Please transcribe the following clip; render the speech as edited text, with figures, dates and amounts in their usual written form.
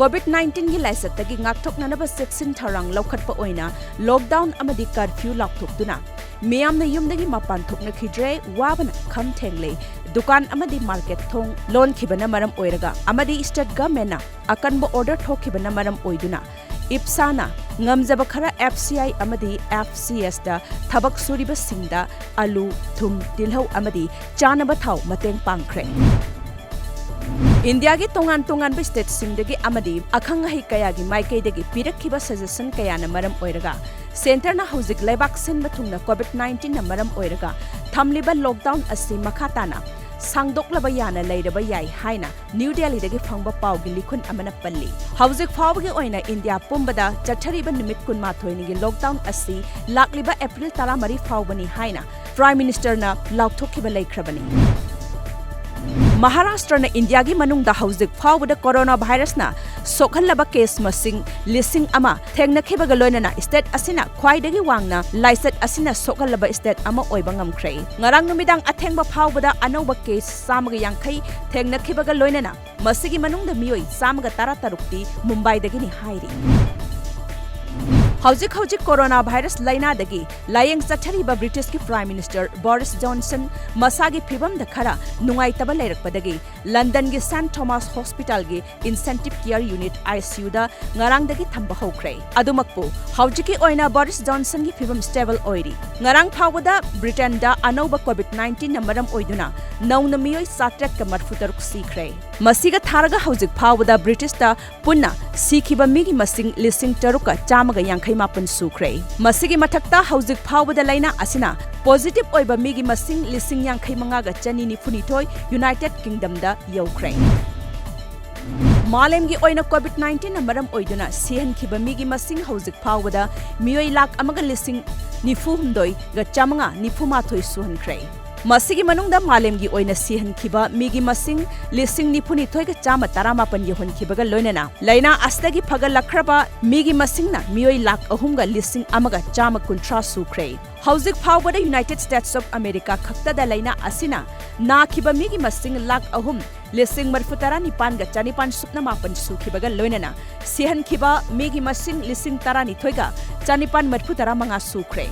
COVID-19 gi laisatagi ngakthoknanaba seksin tharang lawkhatpa oina lockdown amadi curfew lakthoktuna miyamna yumdagi mapan thokna khidre wabana kham thengle dukan amadi market thong lon khibana maram oiraga amadi state government na akanbo order thokhibana maram oiduna ipsana ngamjaba khara FCI amadi FCS da thabak suriba singda alu thum tilhau amadi chanaba thau mateng pangkhre India ki tongan state singdagi amadi akhangahi kayagi maikaidagi pirakhiba suggestion kayana maram oiraga center na hauzik lebak sin mathungna COVID-19 na maram oiraga thamliba lockdown asi makhatana sangdoklaba yana leiraba yai haina New Delhi dagi phangba pawgi likhun amana palli hauzik phawgi oina India pumbada chathariba nimit kun mathoini gi lockdown asi lakliba April 13 phawbani haina Prime Minister na lauthokhiba leikrabani Maharashtra na India gi manung da hauzik phawda coronavirus na sokhalaba case masing lising ama thengna khibaga loinana state asina khwaidagi wangna laisat asina sokhalaba state ama oiba ngamkhrei ngarang numidang athengba phawda anoba case samaga yankhai thengna khibaga loinana masigi manung da mioi samaga taratarukti Mumbai dagi ni hairi Hauzik coronavirus laina dagi layeng chathariba British ki Prime Minister Boris Johnson masagi phibam da khara nungai taba leirakpadagi London gi St Thomas Hospital gi Intensive Care Unit ICU da ngarang dagi thamba hokre adumakpu hauzik ki oina Boris Johnson gi phibam stable oiri ngarang phawada Britain da anoba COVID-19 na maram oiduna nauna mioi satret ka marfutaruk sikhre masiga tharaga hauzik phawada British da punna sikhiba migi masing lising taruka chamaga yankhai mapan sukre masigi mathakta hauzik phawda laina asina positive oiba migi masing lising yankhai manga ga chani ni funithoi United Kingdom da yaukhre Malem gi oina COVID-19 na maram oiduna sihan khiba migi masing hauzik phawda mioi lak amaga lising nifu humdoi ga chamanga nifu mathoi suhankhre Masigi manungda malemgi oina sihan khiba migi masing lising nipuni thoiga chama taramapan yehon khibaga loinana laina astagi phaga lakraba migi masingna mioi lak ahumga lising amaga chama kuntra sukre hauzik phawbada United States of America khakta da laina asina na khiba migi masing lak ahum lising marfutara nipan ga chanipan supna mapan sukhibaga loinana sihan khiba migi masing lising tarani thoiga chanipan marfutara manga sukre